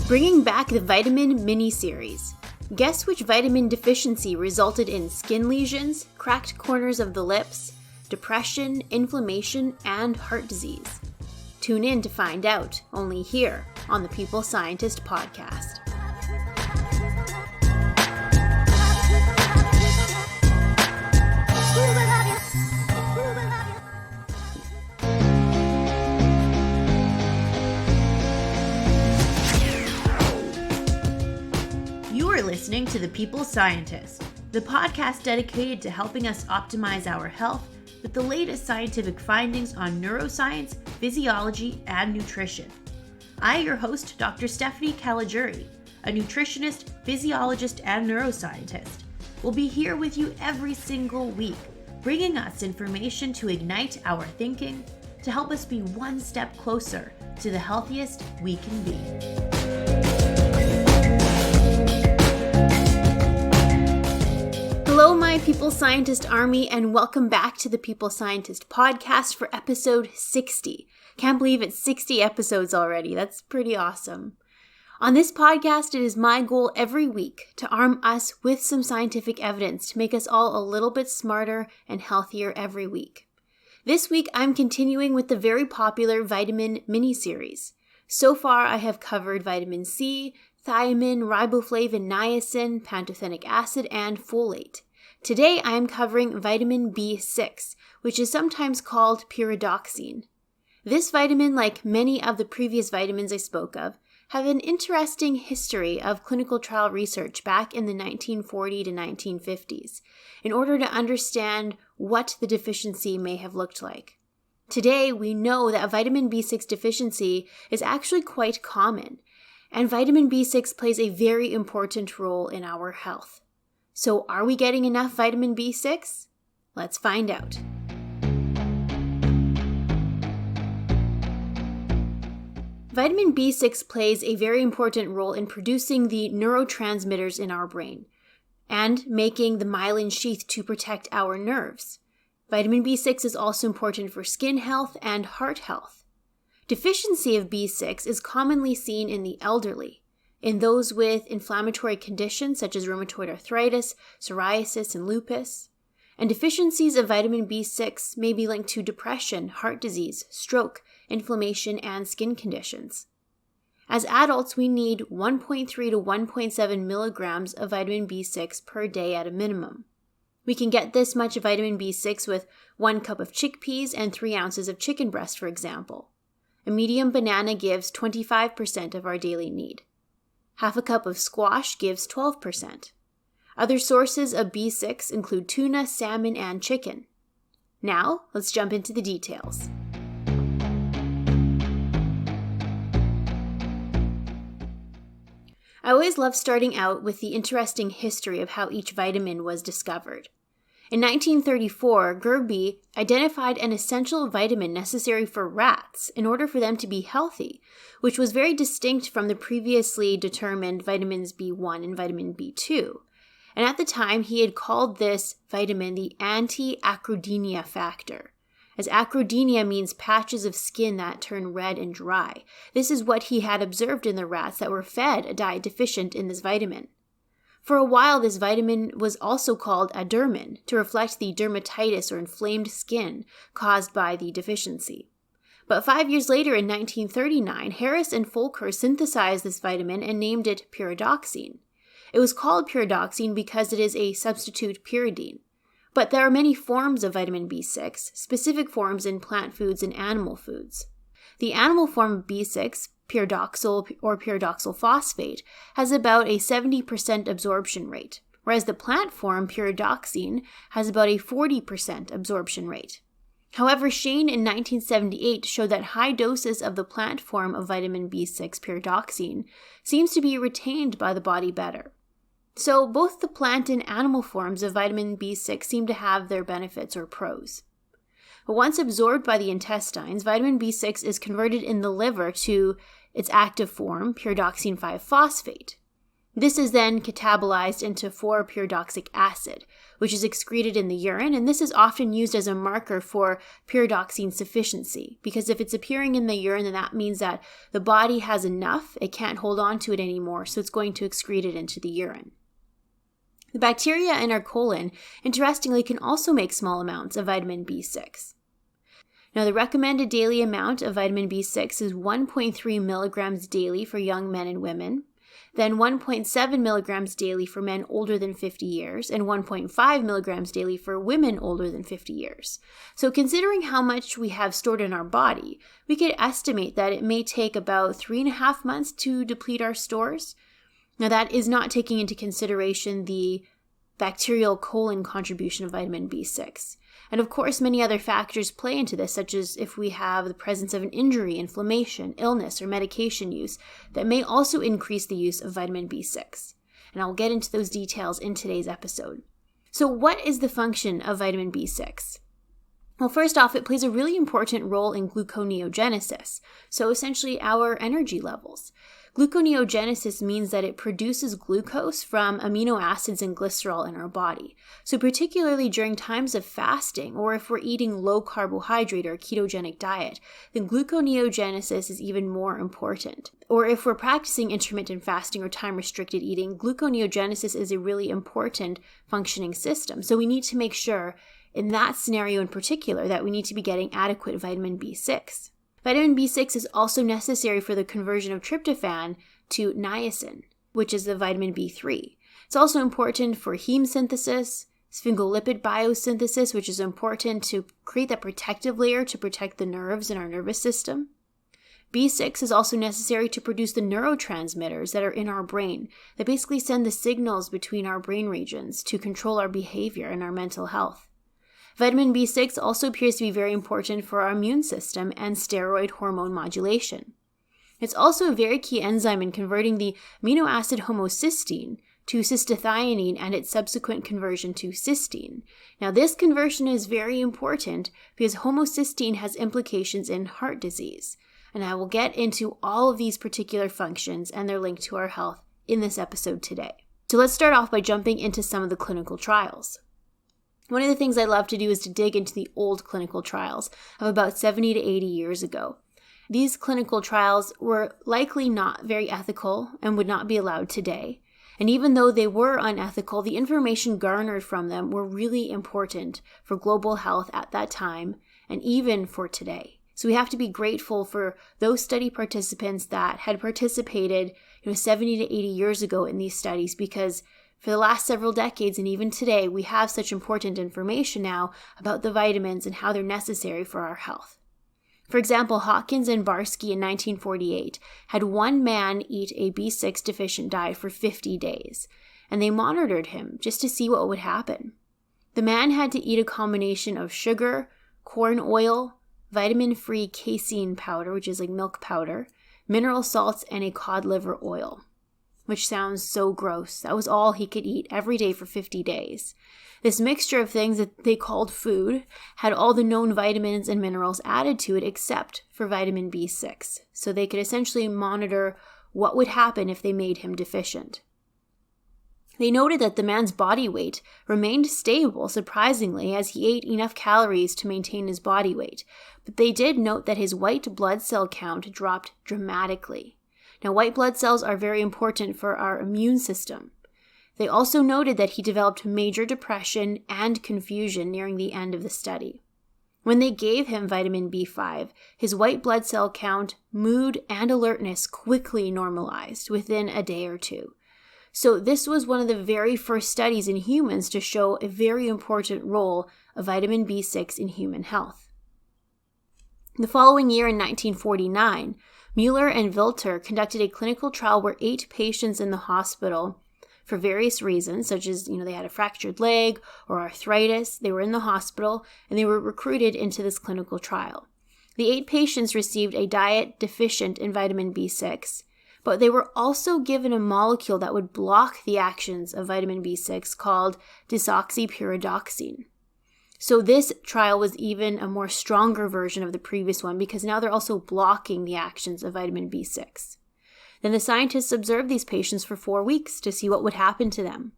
Bringing back the Vitamin Miniseries. Guess which vitamin deficiency resulted in skin lesions, cracked corners of the lips, depression, inflammation, and heart disease? Tune in to find out, only here on the People Scientist podcast. Listening to The People Scientist, the podcast dedicated to helping us optimize our health with the latest scientific findings on neuroscience, physiology, and nutrition. I, your host, Dr. Stephanie Caligiuri, a nutritionist, physiologist, and neuroscientist, will be here with you every single week, bringing us information to ignite our thinking, to help us be one step closer to the healthiest we can be. Hello, my People Scientist Army, and welcome back to the People Scientist podcast for episode 60. Can't believe it's 60 episodes already. That's pretty awesome. On this podcast, it is my goal every week to arm us with some scientific evidence to make us all a little bit smarter and healthier every week. This week, I'm continuing with the very popular Vitamin Miniseries. So far, I have covered vitamin C, thiamine, riboflavin, niacin, pantothenic acid, and folate. Today, I am covering vitamin B6, which is sometimes called pyridoxine. This vitamin, like many of the previous vitamins I spoke of, have an interesting history of clinical trial research back in the 1940 to 1950s, in order to understand what the deficiency may have looked like. Today, we know that vitamin B6 deficiency is actually quite common, and vitamin B6 plays a very important role in our health. So, are we getting enough vitamin B6? Let's find out. Vitamin B6 plays a very important role in producing the neurotransmitters in our brain and making the myelin sheath to protect our nerves. Vitamin B6 is also important for skin health and heart health. Deficiency of B6 is commonly seen in the elderly, in those with inflammatory conditions such as rheumatoid arthritis, psoriasis, and lupus. And deficiencies of vitamin B6 may be linked to depression, heart disease, stroke, inflammation, and skin conditions. As adults, we need 1.3 to 1.7 milligrams of vitamin B6 per day at a minimum. We can get this much vitamin B6 with 1 cup of chickpeas and 3 ounces of chicken breast, for example. A medium banana gives 25% of our daily need. Half a cup of squash gives 12%. Other sources of B6 include tuna, salmon, and chicken. Now, let's jump into the details. I always love starting out with the interesting history of how each vitamin was discovered. In 1934, Gerby identified an essential vitamin necessary for rats in order for them to be healthy, which was very distinct from the previously determined vitamins B1 and vitamin B2. And at the time, he had called this vitamin the anti-acrodynia factor, as acrodynia means patches of skin that turn red and dry. This is what he had observed in the rats that were fed a diet deficient in this vitamin. For a while, this vitamin was also called adermin to reflect the dermatitis or inflamed skin caused by the deficiency. But 5 years later, in 1939, Harris and Folker synthesized this vitamin and named it pyridoxine. It was called pyridoxine because it is a substitute pyridine. But there are many forms of vitamin B6, specific forms in plant foods and animal foods. The animal form of B6, pyridoxal or pyridoxal phosphate, has about a 70% absorption rate, whereas the plant form, pyridoxine, has about a 40% absorption rate. However, Shane in 1978 showed that high doses of the plant form of vitamin B6 pyridoxine seems to be retained by the body better. So both the plant and animal forms of vitamin B6 seem to have their benefits or pros. But once absorbed by the intestines, vitamin B6 is converted in the liver to its active form, pyridoxine 5-phosphate. This is then catabolized into 4-pyridoxic acid, which is excreted in the urine, and this is often used as a marker for pyridoxine sufficiency, because if it's appearing in the urine, then that means that the body has enough, it can't hold on to it anymore, so it's going to excrete it into the urine. The bacteria in our colon, interestingly, can also make small amounts of vitamin B6. Now, the recommended daily amount of vitamin B6 is 1.3 milligrams daily for young men and women, then 1.7 milligrams daily for men older than 50 years, and 1.5 milligrams daily for women older than 50 years. So considering how much we have stored in our body, we could estimate that it may take about 3.5 months to deplete our stores. Now, that is not taking into consideration the bacterial colon contribution of vitamin B6. And of course, many other factors play into this, such as if we have the presence of an injury, inflammation, illness, or medication use that may also increase the use of vitamin B6. And I'll get into those details in today's episode. So what is the function of vitamin B6? Well, first off, it plays a really important role in gluconeogenesis, so essentially our energy levels. Gluconeogenesis means that it produces glucose from amino acids and glycerol in our body. So particularly during times of fasting, or if we're eating low carbohydrate or ketogenic diet, then gluconeogenesis is even more important. Or if we're practicing intermittent fasting or time-restricted eating, gluconeogenesis is a really important functioning system. So we need to make sure in that scenario in particular that we need to be getting adequate vitamin B6. Vitamin B6 is also necessary for the conversion of tryptophan to niacin, which is the vitamin B3. It's also important for heme synthesis, sphingolipid biosynthesis, which is important to create that protective layer to protect the nerves in our nervous system. B6 is also necessary to produce the neurotransmitters that are in our brain that basically send the signals between our brain regions to control our behavior and our mental health. Vitamin B6 also appears to be very important for our immune system and steroid hormone modulation. It's also a very key enzyme in converting the amino acid homocysteine to cystathionine and its subsequent conversion to cysteine. Now, this conversion is very important because homocysteine has implications in heart disease, and I will get into all of these particular functions and their link to our health in this episode today. So let's start off by jumping into some of the clinical trials. One of the things I love to do is to dig into the old clinical trials of about 70 to 80 years ago. These clinical trials were likely not very ethical and would not be allowed today. And even though they were unethical, the information garnered from them were really important for global health at that time and even for today. So we have to be grateful for those study participants that had participated 70 to 80 years ago in these studies, because for the last several decades and even today, we have such important information now about the vitamins and how they're necessary for our health. For example, Hawkins and Barsky in 1948 had one man eat a B6 deficient diet for 50 days, and they monitored him just to see what would happen. The man had to eat a combination of sugar, corn oil, vitamin-free casein powder, which is like milk powder, mineral salts, and a cod liver oil, which sounds so gross. That was all he could eat every day for 50 days. This mixture of things that they called food had all the known vitamins and minerals added to it except for vitamin B6, so they could essentially monitor what would happen if they made him deficient. They noted that the man's body weight remained stable, surprisingly, as he ate enough calories to maintain his body weight, but they did note that his white blood cell count dropped dramatically. Now, white blood cells are very important for our immune system. They also noted that he developed major depression and confusion nearing the end of the study. When they gave him vitamin B5, his white blood cell count, mood, and alertness quickly normalized within a day or two. So this was one of the very first studies in humans to show a very important role of vitamin B6 in human health. The following year in 1949, Mueller and Vilter conducted a clinical trial where 8 patients in the hospital, for various reasons, such as, they had a fractured leg or arthritis, they were in the hospital, and they were recruited into this clinical trial. The 8 patients received a diet deficient in vitamin B6, but they were also given a molecule that would block the actions of vitamin B6 called desoxypyridoxine. So this trial was even a more stronger version of the previous one because now they're also blocking the actions of vitamin B6. Then the scientists observed these patients for 4 weeks to see what would happen to them.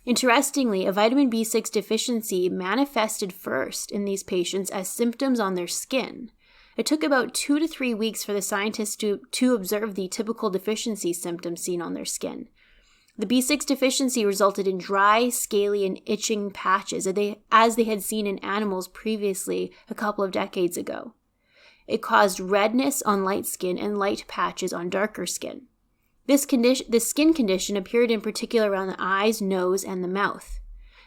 Interestingly, a vitamin B6 deficiency manifested first in these patients as symptoms on their skin. It took about 2 to 3 weeks for the scientists to observe the typical deficiency symptoms seen on their skin. The B6 deficiency resulted in dry, scaly, and itching patches as they had seen in animals previously a couple of decades ago. It caused redness on light skin and light patches on darker skin. This skin condition appeared in particular around the eyes, nose, and the mouth.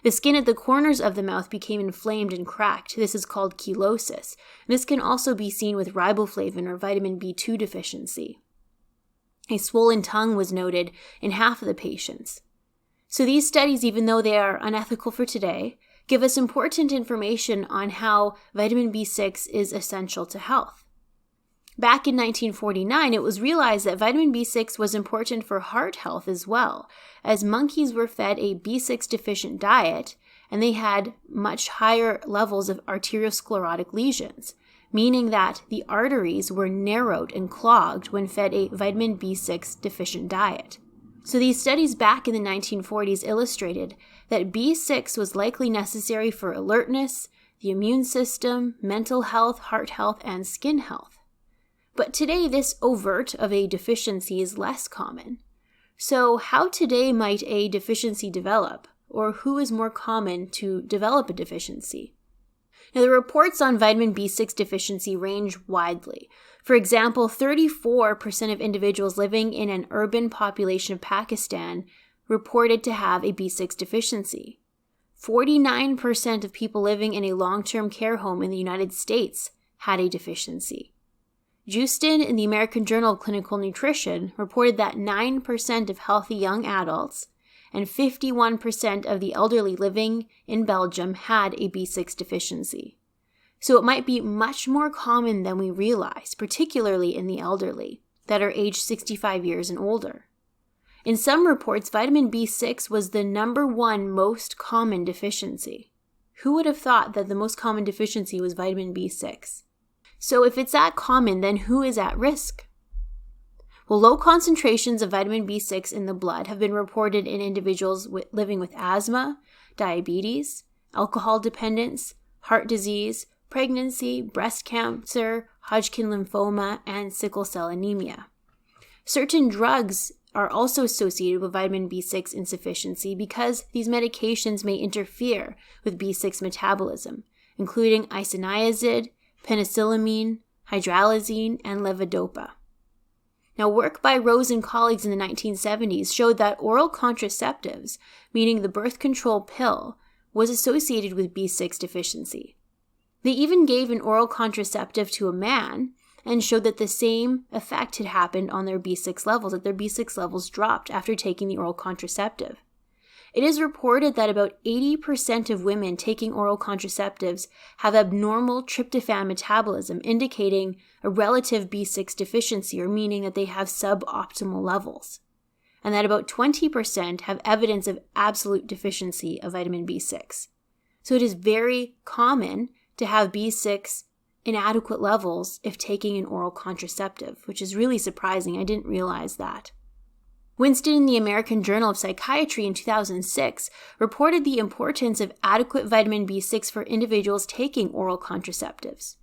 The skin at the corners of the mouth became inflamed and cracked. This is called chelosis. This can also be seen with riboflavin or vitamin B2 deficiency. A swollen tongue was noted in half of the patients. So these studies, even though they are unethical for today, give us important information on how vitamin B6 is essential to health. Back in 1949, it was realized that vitamin B6 was important for heart health as well, as monkeys were fed a B6 deficient diet and they had much higher levels of arteriosclerotic lesions, meaning that the arteries were narrowed and clogged when fed a vitamin B6 deficient diet. So these studies back in the 1940s illustrated that B6 was likely necessary for alertness, the immune system, mental health, heart health, and skin health. But today, this overt of a deficiency is less common. So how today might a deficiency develop, or who is more common to develop a deficiency? Now, the reports on vitamin B6 deficiency range widely. For example, 34% of individuals living in an urban population of Pakistan reported to have a B6 deficiency. 49% of people living in a long-term care home in the United States had a deficiency. Justin in the American Journal of Clinical Nutrition reported that 9% of healthy young adults and 51% of the elderly living in Belgium had a B6 deficiency. So it might be much more common than we realize, particularly in the elderly that are aged 65 years and older. In some reports, vitamin B6 was the number one most common deficiency. Who would have thought that the most common deficiency was vitamin B6? So if it's that common, then who is at risk? Well, low concentrations of vitamin B6 in the blood have been reported in individuals living with asthma, diabetes, alcohol dependence, heart disease, pregnancy, breast cancer, Hodgkin lymphoma, and sickle cell anemia. Certain drugs are also associated with vitamin B6 insufficiency because these medications may interfere with B6 metabolism, including isoniazid, penicillamine, hydralazine, and levodopa. Now, work by Rose and colleagues in the 1970s showed that oral contraceptives, meaning the birth control pill, was associated with B6 deficiency. They even gave an oral contraceptive to a man and showed that the same effect had happened on their B6 levels, that their B6 levels dropped after taking the oral contraceptive. It is reported that about 80% of women taking oral contraceptives have abnormal tryptophan metabolism, indicating a relative B6 deficiency, or meaning that they have suboptimal levels, and that about 20% have evidence of absolute deficiency of vitamin B6. So it is very common to have B6 inadequate levels if taking an oral contraceptive, which is really surprising. I didn't realize that. Winston in the American Journal of Psychiatry in 2006 reported the importance of adequate vitamin B6 for individuals taking oral contraceptives.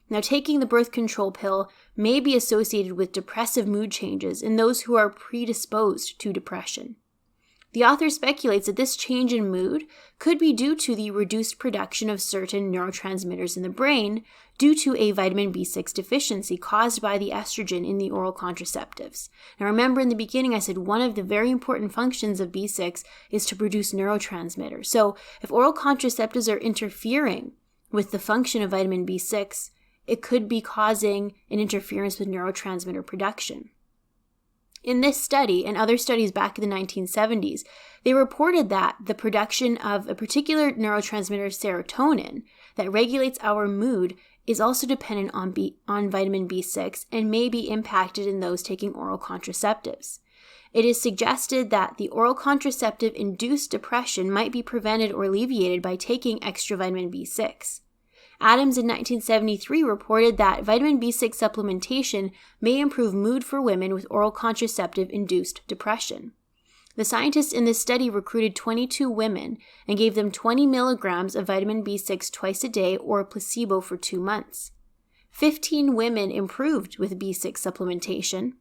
Now, taking the birth control pill may be associated with depressive mood changes in those who are predisposed to depression. The author speculates that this change in mood could be due to the reduced production of certain neurotransmitters in the brain due to a vitamin B6 deficiency caused by the estrogen in the oral contraceptives. Now remember, in the beginning I said one of the very important functions of B6 is to produce neurotransmitters. So if oral contraceptives are interfering with the function of vitamin B6, it could be causing an interference with neurotransmitter production. In this study and other studies back in the 1970s, they reported that the production of a particular neurotransmitter, serotonin, that regulates our mood is also dependent on vitamin B6 and may be impacted in those taking oral contraceptives. It is suggested that the oral contraceptive-induced depression might be prevented or alleviated by taking extra vitamin B6. Adams in 1973 reported that vitamin B6 supplementation may improve mood for women with oral contraceptive-induced depression. The scientists in this study recruited 22 women and gave them 20 milligrams of vitamin B6 twice a day or a placebo for 2 months. 15 women improved with B6 supplementation,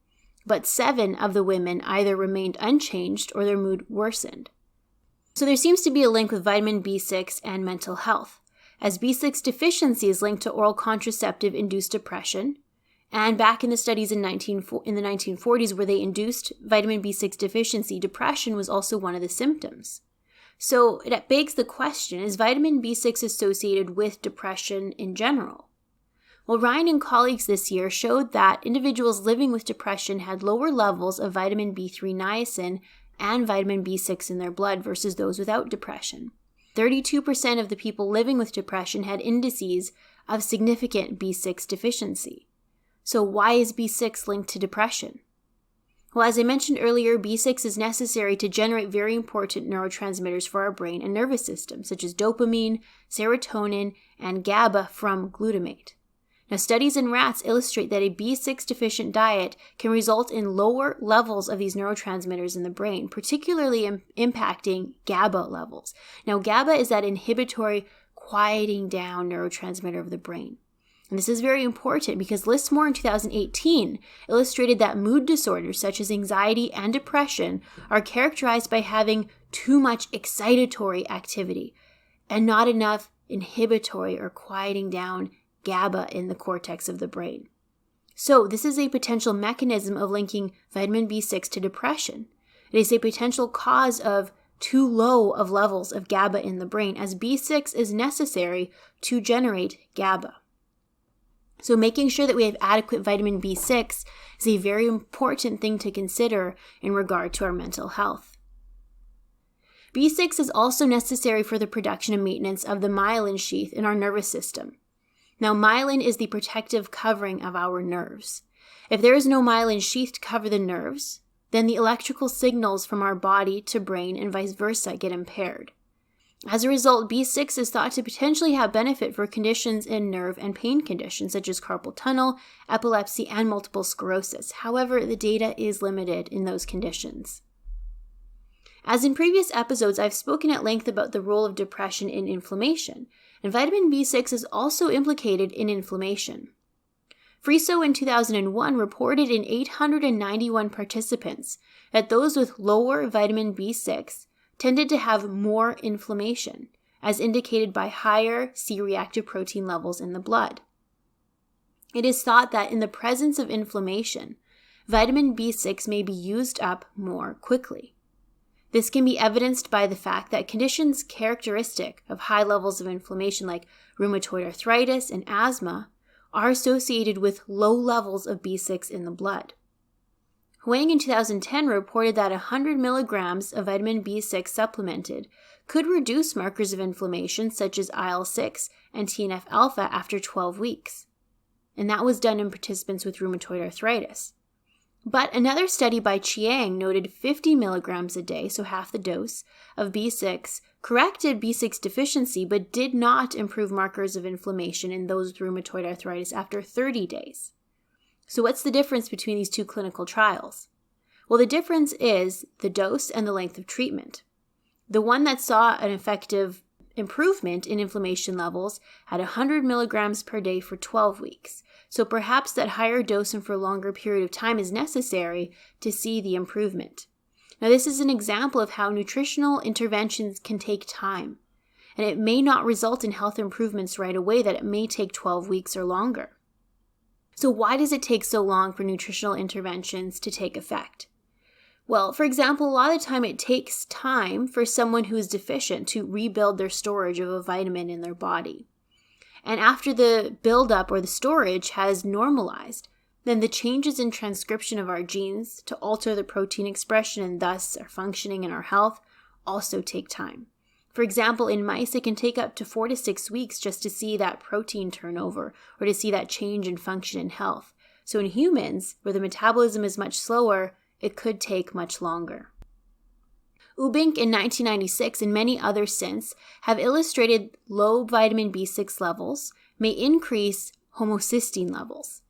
but 7 of the women either remained unchanged or their mood worsened. So there seems to be a link with vitamin B6 and mental health, as B6 deficiency is linked to oral contraceptive-induced depression. And back in the studies in the 1940s where they induced vitamin B6 deficiency, depression was also one of the symptoms. So it begs the question, is vitamin B6 associated with depression in general? Well, Ryan and colleagues this year showed that individuals living with depression had lower levels of vitamin B3 niacin and vitamin B6 in their blood versus those without depression. 32% of the people living with depression had indices of significant B6 deficiency. So why is B6 linked to depression? Well, as I mentioned earlier, B6 is necessary to generate very important neurotransmitters for our brain and nervous system, such as dopamine, serotonin, and GABA from glutamate. Now, studies in rats illustrate that a B6 deficient diet can result in lower levels of these neurotransmitters in the brain, particularly impacting GABA levels. Now, GABA is that inhibitory, quieting down neurotransmitter of the brain. And this is very important because Listmore in 2018 illustrated that mood disorders such as anxiety and depression are characterized by having too much excitatory activity and not enough inhibitory or quieting down GABA in the cortex of the brain. So this is a potential mechanism of linking vitamin B6 to depression. It is a potential cause of too low of levels of GABA in the brain, as B6 is necessary to generate GABA. So making sure that we have adequate vitamin B6 is a very important thing to consider in regard to our mental health. B6 is also necessary for the production and maintenance of the myelin sheath in our nervous system. Now, myelin is the protective covering of our nerves. If there is no myelin sheath to cover the nerves, then the electrical signals from our body to brain and vice versa get impaired. As a result, B6 is thought to potentially have benefit for conditions in nerve and pain conditions such as carpal tunnel, epilepsy, and multiple sclerosis. However, the data is limited in those conditions. As in previous episodes, I've spoken at length about the role of depression in inflammation, and vitamin B6 is also implicated in inflammation. Friso in 2001 reported in 891 participants that those with lower vitamin B6 tended to have more inflammation, as indicated by higher C-reactive protein levels in the blood. It is thought that in the presence of inflammation, vitamin B6 may be used up more quickly. This can be evidenced by the fact that conditions characteristic of high levels of inflammation like rheumatoid arthritis and asthma are associated with low levels of B6 in the blood. Huang in 2010 reported that 100 milligrams of vitamin B6 supplemented could reduce markers of inflammation such as IL-6 and TNF-alpha after 12 weeks. And that was done in participants with rheumatoid arthritis. But another study by Chiang noted 50 milligrams a day, so half the dose, of B6 corrected B6 deficiency but did not improve markers of inflammation in those with rheumatoid arthritis after 30 days. So what's the difference between these two clinical trials? Well, the difference is the dose and the length of treatment. The one that saw an effective improvement in inflammation levels had 100 milligrams per day for 12 weeks. So perhaps that higher dose and for a longer period of time is necessary to see the improvement. Now, this is an example of how nutritional interventions can take time, and it may not result in health improvements right away, that it may take 12 weeks or longer. So why does it take so long for nutritional interventions to take effect? Well, for example, a lot of the time it takes time for someone who is deficient to rebuild their storage of a vitamin in their body. And after the buildup or the storage has normalized, then the changes in transcription of our genes to alter the protein expression and thus our functioning and our health also take time. For example, in mice, it can take up to 4 to 6 weeks just to see that protein turnover or to see that change in function and health. So in humans, where the metabolism is much slower, it could take much longer. Ubink in 1996 and many others since have illustrated low vitamin B6 levels may increase homocysteine levels.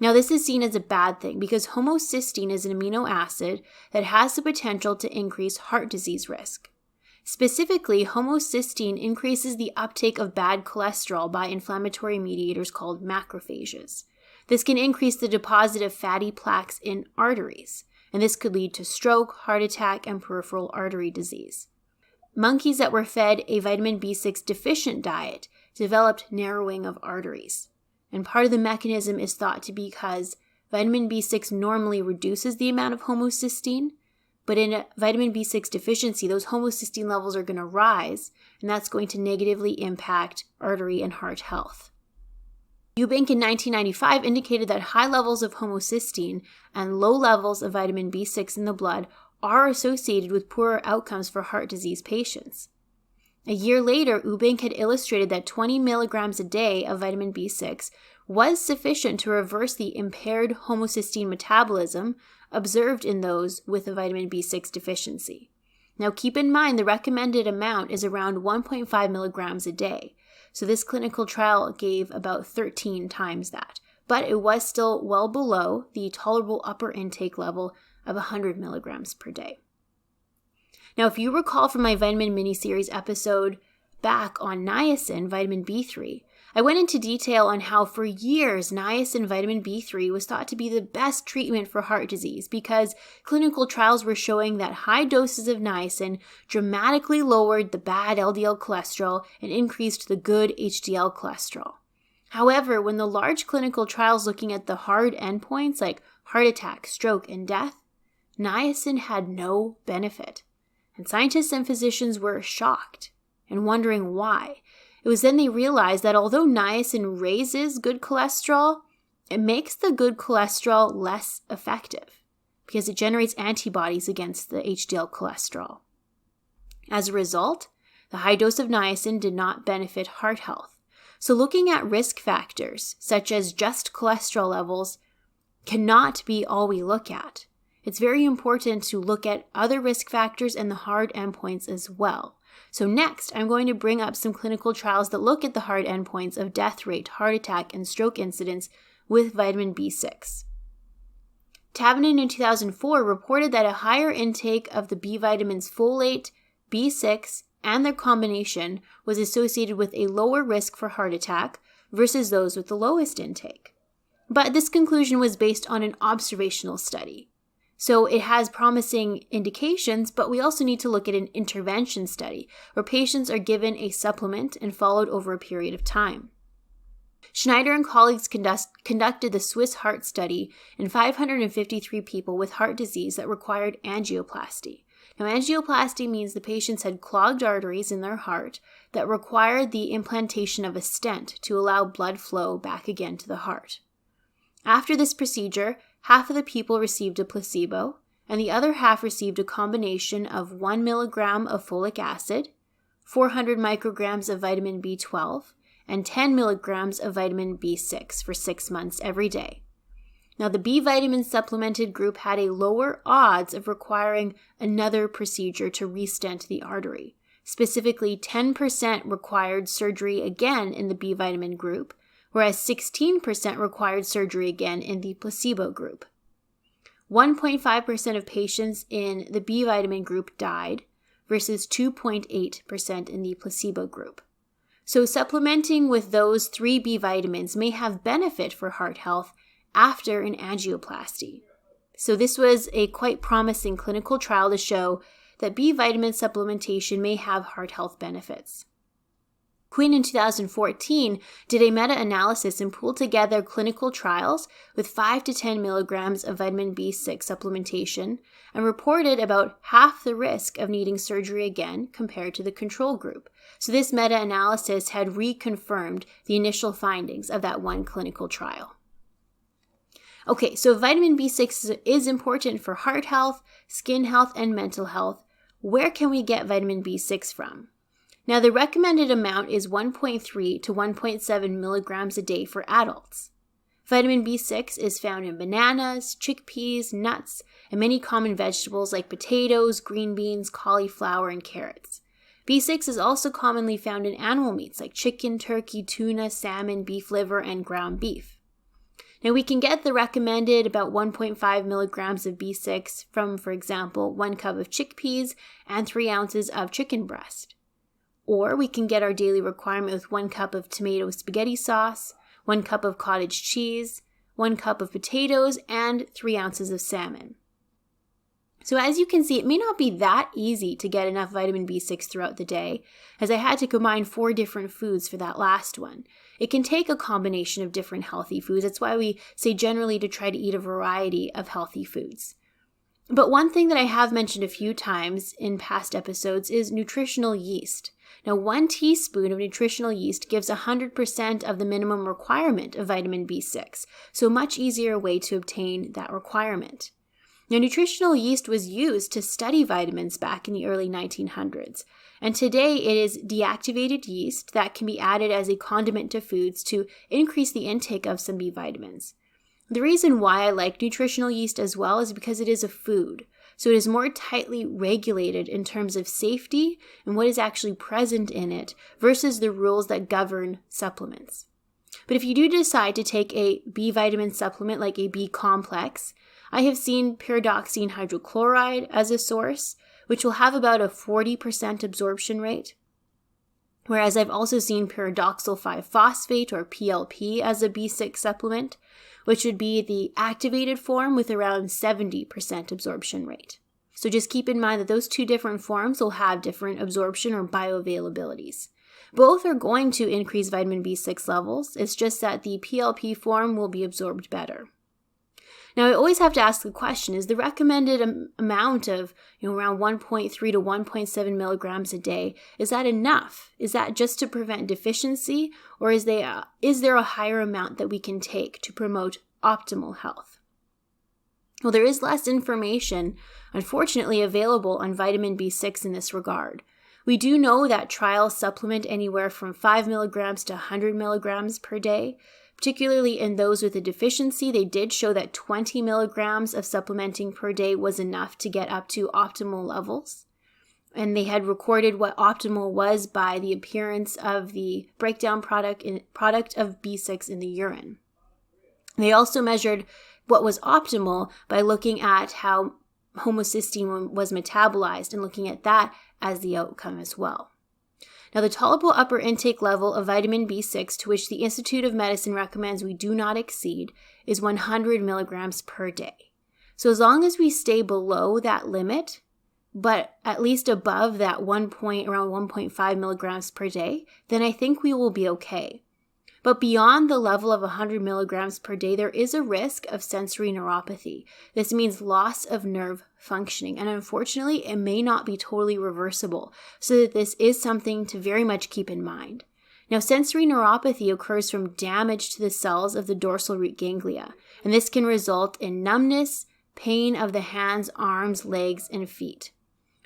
Now, this is seen as a bad thing because homocysteine is an amino acid that has the potential to increase heart disease risk. Specifically, homocysteine increases the uptake of bad cholesterol by inflammatory mediators called macrophages. This can increase the deposit of fatty plaques in arteries, and this could lead to stroke, heart attack, and peripheral artery disease. Monkeys that were fed a vitamin B6 deficient diet developed narrowing of arteries. And part of the mechanism is thought to be because vitamin B6 normally reduces the amount of homocysteine, but in a vitamin B6 deficiency, those homocysteine levels are going to rise, and that's going to negatively impact artery and heart health. Eubank in 1995 indicated that high levels of homocysteine and low levels of vitamin B6 in the blood are associated with poorer outcomes for heart disease patients. A year later, Eubank had illustrated that 20 milligrams a day of vitamin B6 was sufficient to reverse the impaired homocysteine metabolism observed in those with a vitamin B6 deficiency. Now keep in mind the recommended amount is around 1.5 milligrams a day, so this clinical trial gave about 13 times that, but it was still well below the tolerable upper intake level of 100 milligrams per day. Now, if you recall from my Vitamin Miniseries episode back on niacin, vitamin B3, I went into detail on how for years niacin vitamin B3 was thought to be the best treatment for heart disease because clinical trials were showing that high doses of niacin dramatically lowered the bad LDL cholesterol and increased the good HDL cholesterol. However, when the large clinical trials looking at the hard endpoints like heart attack, stroke, and death, niacin had no benefit. And scientists and physicians were shocked and wondering why. It was then they realized that although niacin raises good cholesterol, it makes the good cholesterol less effective because it generates antibodies against the HDL cholesterol. As a result, the high dose of niacin did not benefit heart health. So looking at risk factors, such as just cholesterol levels, cannot be all we look at. It's very important to look at other risk factors and the hard endpoints as well. So next, I'm going to bring up some clinical trials that look at the hard endpoints of death rate, heart attack, and stroke incidence with vitamin B6. Tavenin in 2004 reported that a higher intake of the B vitamins folate, B6, and their combination was associated with a lower risk for heart attack versus those with the lowest intake. But this conclusion was based on an observational study. So it has promising indications, but we also need to look at an intervention study where patients are given a supplement and followed over a period of time. Schneider and colleagues conducted the Swiss heart study in 553 people with heart disease that required angioplasty. Now, angioplasty means the patients had clogged arteries in their heart that required the implantation of a stent to allow blood flow back again to the heart. After this procedure, half of the people received a placebo, and the other half received a combination of 1 milligram of folic acid, 400 micrograms of vitamin B12, and 10 milligrams of vitamin B6 for 6 months every day. Now, the B vitamin supplemented group had a lower odds of requiring another procedure to restent the artery. Specifically, 10% required surgery again in the B vitamin group, whereas 16% required surgery again in the placebo group. 1.5% of patients in the B vitamin group died versus 2.8% in the placebo group. So supplementing with those 3 B vitamins may have benefit for heart health after an angioplasty. So this was a quite promising clinical trial to show that B vitamin supplementation may have heart health benefits. Quinn in 2014 did a meta-analysis and pulled together clinical trials with 5 to 10 milligrams of vitamin B6 supplementation and reported about half the risk of needing surgery again compared to the control group. So this meta-analysis had reconfirmed the initial findings of that one clinical trial. Okay, so vitamin B6 is important for heart health, skin health, and mental health. Where can we get vitamin B6 from? Now, the recommended amount is 1.3 to 1.7 milligrams a day for adults. Vitamin B6 is found in bananas, chickpeas, nuts, and many common vegetables like potatoes, green beans, cauliflower, and carrots. B6 is also commonly found in animal meats like chicken, turkey, tuna, salmon, beef liver, and ground beef. Now, we can get the recommended about 1.5 milligrams of B6 from, for example, 1 cup of chickpeas and 3 ounces of chicken breast. Or we can get our daily requirement with 1 cup of tomato spaghetti sauce, 1 cup of cottage cheese, 1 cup of potatoes, and 3 ounces of salmon. So as you can see, it may not be that easy to get enough vitamin B6 throughout the day, as I had to combine 4 different foods for that last one. It can take a combination of different healthy foods. That's why we say generally to try to eat a variety of healthy foods. But one thing that I have mentioned a few times in past episodes is nutritional yeast. Now, 1 teaspoon of nutritional yeast gives 100% of the minimum requirement of vitamin B6, so a much easier way to obtain that requirement. Now, nutritional yeast was used to study vitamins back in the early 1900s, and today it is deactivated yeast that can be added as a condiment to foods to increase the intake of some B vitamins. The reason why I like nutritional yeast as well is because it is a food, so it is more tightly regulated in terms of safety and what is actually present in it versus the rules that govern supplements. But if you do decide to take a B vitamin supplement like a B complex, I have seen pyridoxine hydrochloride as a source, which will have about a 40% absorption rate. Whereas I've also seen pyridoxal 5-phosphate or PLP as a B6 supplement, which would be the activated form with around 70% absorption rate. So just keep in mind that those 2 different forms will have different absorption or bioavailabilities. Both are going to increase vitamin B6 levels. It's just that the PLP form will be absorbed better. Now, I always have to ask the question, is the recommended amount of around 1.3 to 1.7 milligrams a day, is that enough? Is that just to prevent deficiency, or is there a higher amount that we can take to promote optimal health? Well, there is less information, unfortunately, available on vitamin B6 in this regard. We do know that trials supplement anywhere from 5 milligrams to 100 milligrams per day. Particularly in those with a deficiency, they did show that 20 milligrams of supplementing per day was enough to get up to optimal levels. And they had recorded what optimal was by the appearance of the breakdown product of B6 in the urine. They also measured what was optimal by looking at how homocysteine was metabolized and looking at that as the outcome as well. Now, the tolerable upper intake level of vitamin B6, to which the Institute of Medicine recommends we do not exceed, is 100 milligrams per day. So as long as we stay below that limit, but at least above that around 1.5 milligrams per day, then I think we will be okay. But beyond the level of 100 milligrams per day, there is a risk of sensory neuropathy. This means loss of nerve functioning, and unfortunately, it may not be totally reversible, so that this is something to very much keep in mind. Now, sensory neuropathy occurs from damage to the cells of the dorsal root ganglia, and this can result in numbness, pain of the hands, arms, legs, and feet.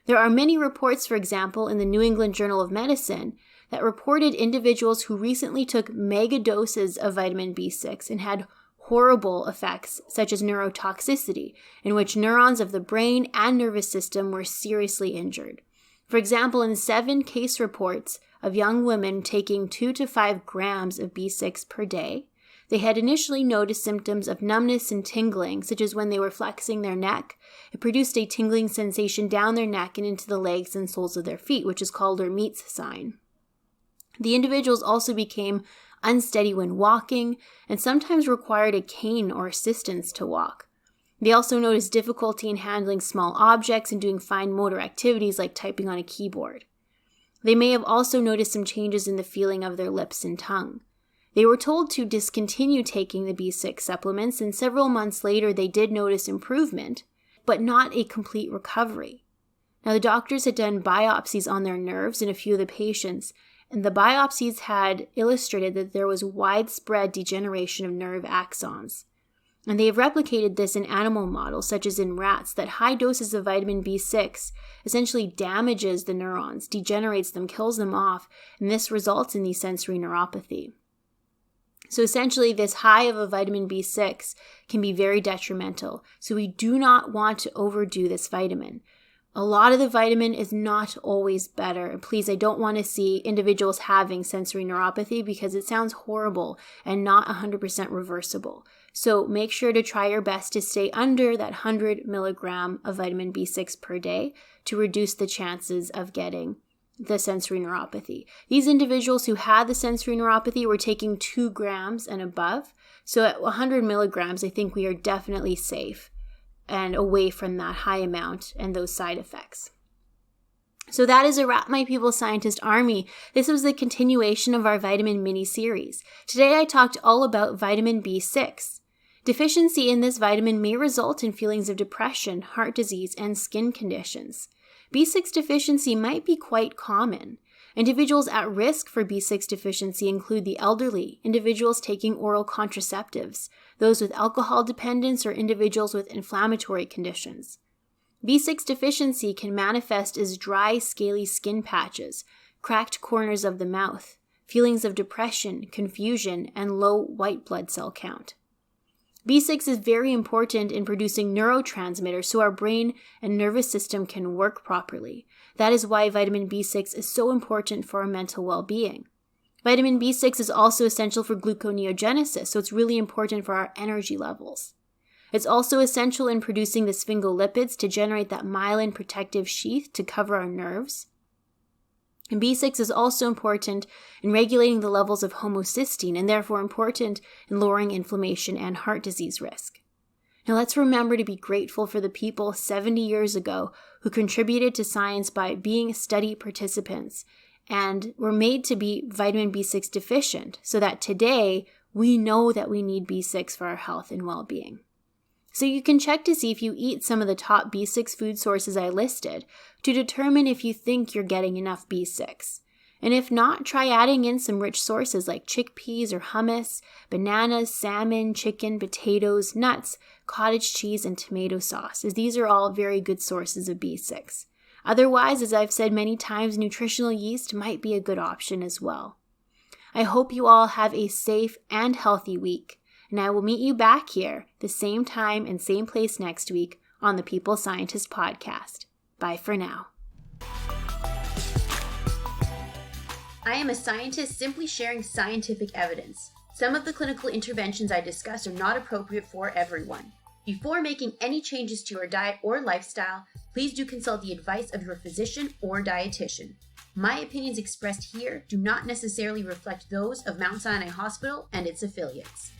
There are many reports, for example, in the New England Journal of Medicine, that reported individuals who recently took mega doses of vitamin B6 and had horrible effects, such as neurotoxicity, in which neurons of the brain and nervous system were seriously injured. For example, in 7 case reports of young women taking 2 to 5 grams of B6 per day, they had initially noticed symptoms of numbness and tingling, such as when they were flexing their neck. It produced a tingling sensation down their neck and into the legs and soles of their feet, which is called their Meets sign. The individuals also became unsteady when walking and sometimes required a cane or assistance to walk. They also noticed difficulty in handling small objects and doing fine motor activities like typing on a keyboard. They may have also noticed some changes in the feeling of their lips and tongue. They were told to discontinue taking the B6 supplements, and several months later they did notice improvement, but not a complete recovery. Now, the doctors had done biopsies on their nerves in a few of the patients, and the biopsies had illustrated that there was widespread degeneration of nerve axons. And they have replicated this in animal models, such as in rats, that high doses of vitamin B6 essentially damages the neurons, degenerates them, kills them off, and this results in the sensory neuropathy. So essentially, this high of a vitamin B6 can be very detrimental. So we do not want to overdo this vitamin. A lot of the vitamin is not always better. And please, I don't want to see individuals having sensory neuropathy because it sounds horrible and not 100% reversible. So make sure to try your best to stay under that 100 milligram of vitamin B6 per day to reduce the chances of getting the sensory neuropathy. These individuals who had the sensory neuropathy were taking 2 grams and above. So at 100 milligrams, I think we are definitely safe and away from that high amount and those side effects. So that is a wrap, my People Scientist Army. This was the continuation of our Vitamin Miniseries. Today I talked all about vitamin B6. Deficiency in this vitamin may result in feelings of depression, heart disease, and skin conditions. B6 deficiency might be quite common. Individuals at risk for B6 deficiency include the elderly, individuals taking oral contraceptives, those with alcohol dependence, or individuals with inflammatory conditions. B6 deficiency can manifest as dry, scaly skin patches, cracked corners of the mouth, feelings of depression, confusion, and low white blood cell count. B6 is very important in producing neurotransmitters so our brain and nervous system can work properly. That is why vitamin B6 is so important for our mental well-being. Vitamin B6 is also essential for gluconeogenesis, so it's really important for our energy levels. It's also essential in producing the sphingolipids to generate that myelin protective sheath to cover our nerves. And B6 is also important in regulating the levels of homocysteine and therefore important in lowering inflammation and heart disease risk. Now let's remember to be grateful for the people 70 years ago who contributed to science by being study participants and were made to be vitamin B6 deficient so that today we know that we need B6 for our health and well-being. So you can check to see if you eat some of the top B6 food sources I listed to determine if you think you're getting enough B6. And if not, try adding in some rich sources like chickpeas or hummus, bananas, salmon, chicken, potatoes, nuts, cottage cheese, and tomato sauce, as these are all very good sources of B6. Otherwise, as I've said many times, nutritional yeast might be a good option as well. I hope you all have a safe and healthy week. And I will meet you back here, the same time and same place next week on the People Scientist Podcast. Bye for now. I am a scientist simply sharing scientific evidence. Some of the clinical interventions I discuss are not appropriate for everyone. Before making any changes to your diet or lifestyle, please do consult the advice of your physician or dietitian. My opinions expressed here do not necessarily reflect those of Mount Sinai Hospital and its affiliates.